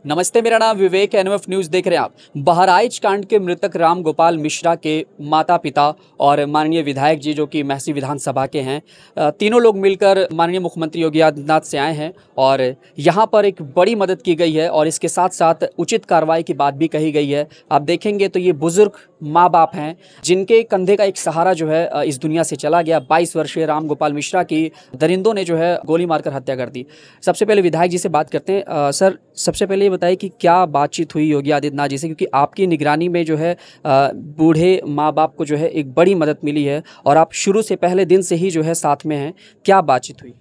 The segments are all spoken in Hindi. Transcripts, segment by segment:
नमस्ते, मेरा नाम विवेक, एनएमएफ न्यूज़ देख रहे हैं आप। बहराइच कांड के मृतक राम गोपाल मिश्रा के माता पिता और माननीय विधायक जी जो कि महसी विधानसभा के हैं, तीनों लोग मिलकर माननीय मुख्यमंत्री योगी आदित्यनाथ से आए हैं और यहां पर एक बड़ी मदद की गई है और इसके साथ साथ उचित कार्रवाई की बात भी कही गई है। आप देखेंगे तो ये बुजुर्ग माँ बाप हैं जिनके कंधे का एक सहारा जो है इस दुनिया से चला गया। 22 वर्षीय राम गोपाल मिश्रा की दरिंदों ने जो है गोली मारकर हत्या कर दी। सबसे पहले विधायक जी से बात करते हैं। सर, सबसे पहले ये बताइए कि क्या बातचीत हुई योगी आदित्यनाथ जी से, क्योंकि आपकी निगरानी में जो है बूढ़े माँ बाप को जो है एक बड़ी मदद मिली है और आप शुरू से पहले दिन से ही जो है साथ में हैं। क्या बातचीत हुई?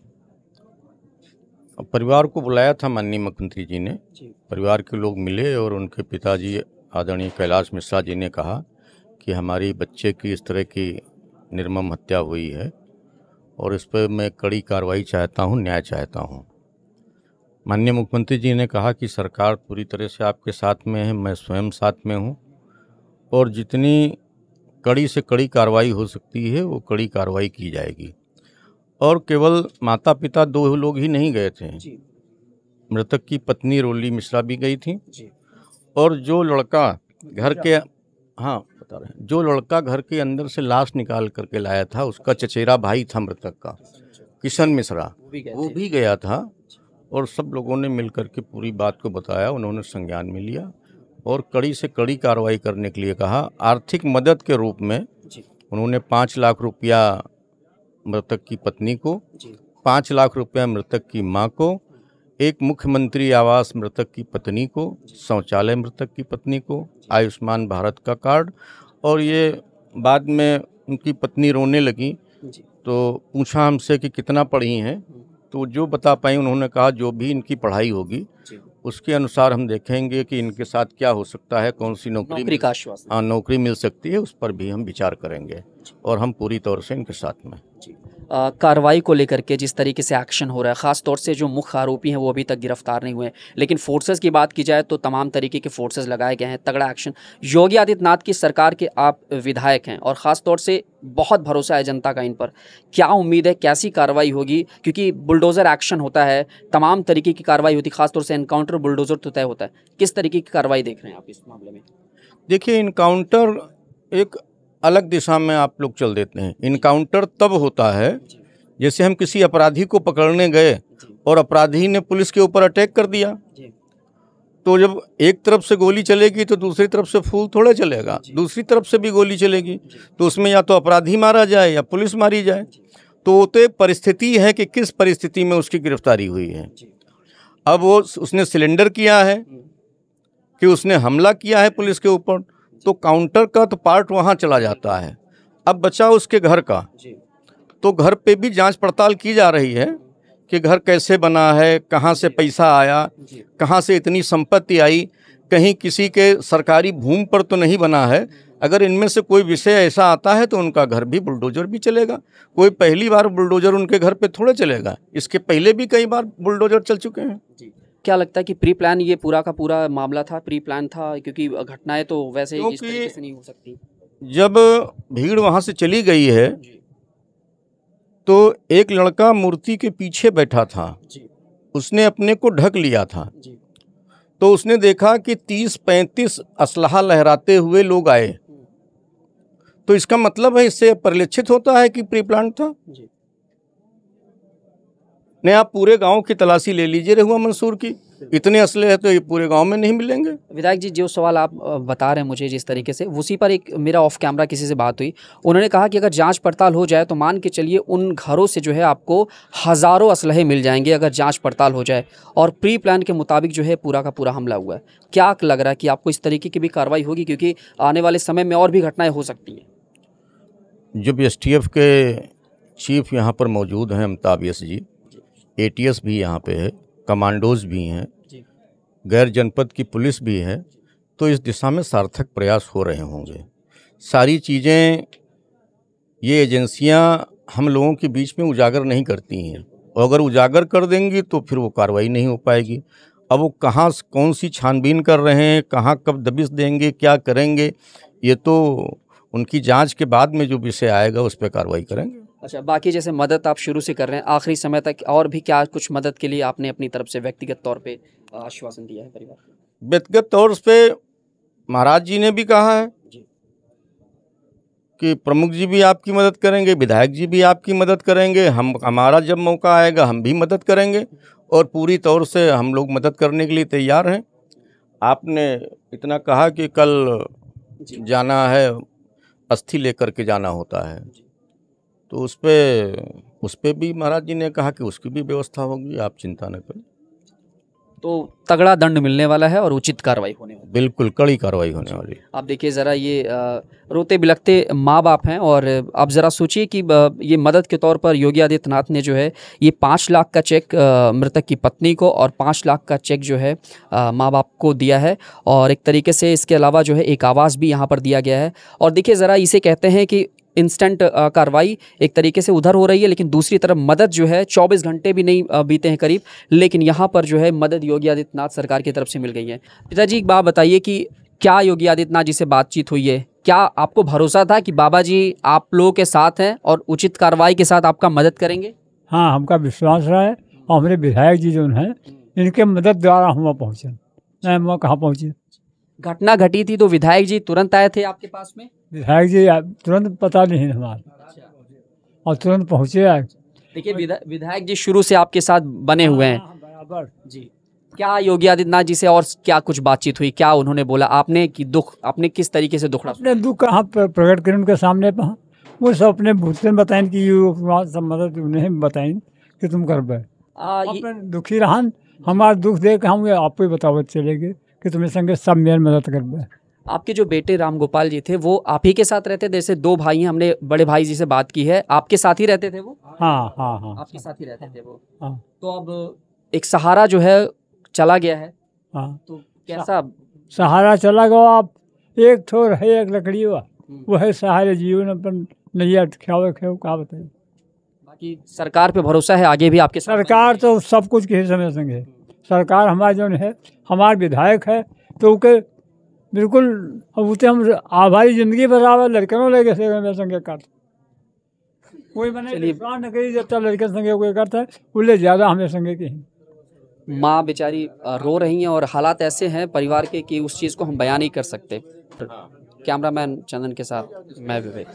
परिवार को बुलाया था माननीय मुख्यमंत्री जी ने। परिवार के लोग मिले और उनके पिताजी आदरणीय कैलाश मिश्रा जी ने कहा कि हमारी बच्चे की इस तरह की निर्मम हत्या हुई है और इस पर मैं कड़ी कार्रवाई चाहता हूँ, न्याय चाहता हूँ। माननीय मुख्यमंत्री जी ने कहा कि सरकार पूरी तरह से आपके साथ में है, मैं स्वयं साथ में हूँ और जितनी कड़ी से कड़ी कार्रवाई हो सकती है वो कड़ी कार्रवाई की जाएगी। और केवल माता पिता दो लोग ही नहीं गए थे, मृतक की पत्नी रोली मिश्रा भी गई थी और जो लड़का घर के जो लड़का घर के अंदर से लाश निकाल करके लाया था उसका चचेरा भाई था मृतक का, किशन मिश्रा, वो भी गया था और सब लोगों ने मिलकर के पूरी बात को बताया। उन्होंने संज्ञान में लिया और कड़ी से कड़ी कार्रवाई करने के लिए कहा। आर्थिक मदद के रूप में उन्होंने 5 लाख रुपया मृतक की पत्नी को, 5 लाख रुपया मृतक की मां को, एक मुख्यमंत्री आवास मृतक की पत्नी को, शौचालय मृतक की पत्नी को, आयुष्मान भारत का कार्ड। और ये बाद में उनकी पत्नी रोने लगी तो पूछा हमसे कि कितना पढ़ी हैं, तो जो बता पाई उन्होंने कहा जो भी इनकी पढ़ाई होगी उसके अनुसार हम देखेंगे कि इनके साथ क्या हो सकता है, कौन सी नौकरी मिल सकती है, उस पर भी हम विचार करेंगे और हम पूरी तौर से इनके साथ में। कार्रवाई को लेकर के जिस तरीके से एक्शन हो रहा है, ख़ास तौर से जो मुख्य आरोपी हैं वो अभी तक गिरफ्तार नहीं हुए हैं, लेकिन फोर्सेस की बात की जाए तो तमाम तरीके के फोर्सेस लगाए गए हैं, तगड़ा एक्शन। योगी आदित्यनाथ की सरकार के आप विधायक हैं और ख़ास तौर से बहुत भरोसा है जनता का इन पर। क्या उम्मीद है, कैसी कार्रवाई होगी? क्योंकि बुलडोज़र एक्शन होता है, तमाम तरीके की कार्रवाई होती है, खासतौर से एनकाउंटर बुलडोज़र तो तय होता है। किस तरीके की कार्रवाई देख रहे हैं आप इस मामले में? देखिए, इनकाउंटर एक अलग दिशा में आप लोग चल देते हैं। इनकाउंटर तब होता है जैसे हम किसी अपराधी को पकड़ने गए और अपराधी ने पुलिस के ऊपर अटैक कर दिया, तो जब एक तरफ से गोली चलेगी तो दूसरी तरफ से फूल थोड़ा चलेगा, दूसरी तरफ से भी गोली चलेगी तो उसमें या तो अपराधी मारा जाए या पुलिस मारी जाए। तो एक परिस्थिति है कि किस परिस्थिति में उसकी गिरफ्तारी हुई है। अब वो उसने सिलेंडर किया है कि उसने हमला किया है पुलिस के ऊपर, तो काउंटर का तो पार्ट वहाँ चला जाता है। अब बचा उसके घर का, तो घर पे भी जांच पड़ताल की जा रही है कि घर कैसे बना है, कहाँ से पैसा आया, कहाँ से इतनी संपत्ति आई, कहीं किसी के सरकारी भूमि पर तो नहीं बना है। अगर इनमें से कोई विषय ऐसा आता है तो उनका घर भी बुलडोजर भी चलेगा। कोई पहली बार बुलडोजर उनके घर पे थोड़े चलेगा, इसके पहले भी कई बार बुलडोजर चल चुके हैं। क्या लगता है कि प्री प्लान ये पूरा का पूरा मामला था, प्री प्लान था? क्योंकि घटनाएं तो वैसे इस तरीके से नहीं हो सकती। जब भीड़ वहाँ से चली गई है तो एक लड़का मूर्ति के पीछे बैठा था, उसने अपने को ढक लिया था, तो उसने देखा कि 30-35 असलहा लहराते हुए लोग आए, तो इसका मतलब है, इससे परिलक्षित होता है कि प्री प्लान था। नहीं, आप पूरे गांव की तलाशी ले लीजिए रहुआ मंसूर की, इतने असले हैं तो ये पूरे गांव में नहीं मिलेंगे। विधायक जी, जो सवाल आप बता रहे हैं मुझे जिस तरीके से, उसी पर एक मेरा ऑफ कैमरा किसी से बात हुई। उन्होंने कहा कि अगर जांच पड़ताल हो जाए तो मान के चलिए उन घरों से जो है आपको हज़ारों असलहे मिल जाएंगे अगर जांच पड़ताल हो जाए, और प्री प्लान के मुताबिक जो है पूरा का पूरा हमला हुआ है। क्या लग रहा है कि आपको इस तरीके की भी कार्रवाई होगी, क्योंकि आने वाले समय में और भी घटनाएँ हो सकती हैं? जब STF के चीफ यहाँ पर मौजूद हैं अमिताभ यश जी, ATS भी यहाँ पे है, कमांडोज भी हैं, गैर जनपद की पुलिस भी है, तो इस दिशा में सार्थक प्रयास हो रहे होंगे। सारी चीज़ें ये एजेंसियां हम लोगों के बीच में उजागर नहीं करती हैं, और अगर उजागर कर देंगी तो फिर वो कार्रवाई नहीं हो पाएगी। अब वो कहाँ कौन सी छानबीन कर रहे हैं, कहाँ कब दबिश देंगे, क्या करेंगे, ये तो उनकी जांच के बाद में जो विषय आएगा उस पर कार्रवाई करेंगे। अच्छा, बाकी जैसे मदद आप शुरू से कर रहे हैं आखिरी समय तक, और भी क्या कुछ मदद के लिए आपने अपनी तरफ से व्यक्तिगत तौर पे आश्वासन दिया है परिवार को? व्यक्तिगत तौर पे महाराज जी ने भी कहा है कि प्रमुख जी भी आपकी मदद करेंगे, विधायक जी भी आपकी मदद करेंगे, हमारा जब मौका आएगा हम भी मदद करेंगे और पूरी तौर से हम लोग मदद करने के लिए तैयार हैं। आपने इतना कहा कि कल जाना है, अस्थि लेकर के जाना होता है, तो उस पे भी महाराज जी ने कहा कि उसकी भी व्यवस्था होगी, आप चिंता न करें। तो तगड़ा दंड मिलने वाला है और उचित कार्रवाई होने वाली है। बिल्कुल कड़ी कार्रवाई होने वाली है। आप देखिए ज़रा, ये रोते बिलखते माँ बाप हैं और आप ज़रा सोचिए कि ये मदद के तौर पर योगी आदित्यनाथ ने जो है ये 5 लाख का चेक मृतक की पत्नी को और 5 लाख का चेक जो है माँ बाप को दिया है। और एक तरीके से इसके अलावा जो है एक आवास भी यहाँ पर दिया गया है। और देखिए ज़रा, इसे कहते हैं कि इंस्टेंट कार्रवाई एक तरीके से उधर हो रही है, लेकिन दूसरी तरफ मदद जो है 24 घंटे भी नहीं बीते हैं करीब, लेकिन यहाँ पर जो है मदद योगी आदित्यनाथ सरकार की तरफ से मिल गई है। पिताजी एक बात बताइए कि क्या योगी आदित्यनाथ जी से बातचीत हुई है? क्या आपको भरोसा था कि बाबा जी आप लोगों के साथ हैं और उचित कार्रवाई के साथ आपका मदद करेंगे? हाँ, हमका विश्वास रहा है और हमारे विधायक जी जो हैं इनके मदद द्वारा हम वहाँ पहुँचे, नहीं हम कहाँ पहुँचे। घटना घटी थी तो विधायक जी तुरंत आए थे आपके पास में? विधायक जी तुरंत पता नहीं हमारा और तुरंत पहुँचे आए। देखिए विधायक जी शुरू से आपके साथ बने हुए हैं। बराबर जी, क्या योगी आदित्यनाथ जी से और क्या कुछ बातचीत हुई? क्या उन्होंने बोला आपने कि दुख, आपने किस तरीके से दुख अपने दुख कहाँ प्रकट करें उनके सामने? वो सब अपने भूतन बताएं कि सब मदद उन्हें बताएं कि तुम कर पाए। अपने दुखी रहन, हमारा दुख देख हम आपको ही बतावत चलेंगे कि तुम्हें संगे सब मेरी मदद कर पाए। आपके जो बेटे राम गोपाल जी थे वो आप ही के साथ रहते थे? जैसे 2 भाई हैं, हमने बड़े भाई जी से बात की है, आपके साथ ही रहते थे वो? हाँ हाँ हाँ, आपके साथ ही रहते थे वो। हाँ। तो अब एक सहारा जो है चला गया है, हाँ, तो कैसा सहारा चला गया? आप एक थोर है, एक लकड़ी वो है सहारे जीवन अपन नैया ख्याव क्या बताइए। बाकी सरकार पे भरोसा है आगे भी आपके साथ? सरकार तो सब कुछ के समय संगे सरकार हमारा जो है, हमारे विधायक है तो उके बिल्कुल उसे हम आभारी जिंदगी बराबर लड़कनों लेके संगे करते कोई बने प्राण न करी जब तक लड़के संगे कोई करता है उससे ज़्यादा हमें संगे की। माँ बेचारी रो रही हैं और हालात ऐसे हैं परिवार के कि उस चीज़ को हम बयान नहीं कर सकते। कैमरामैन चंदन के साथ मैं विवेक।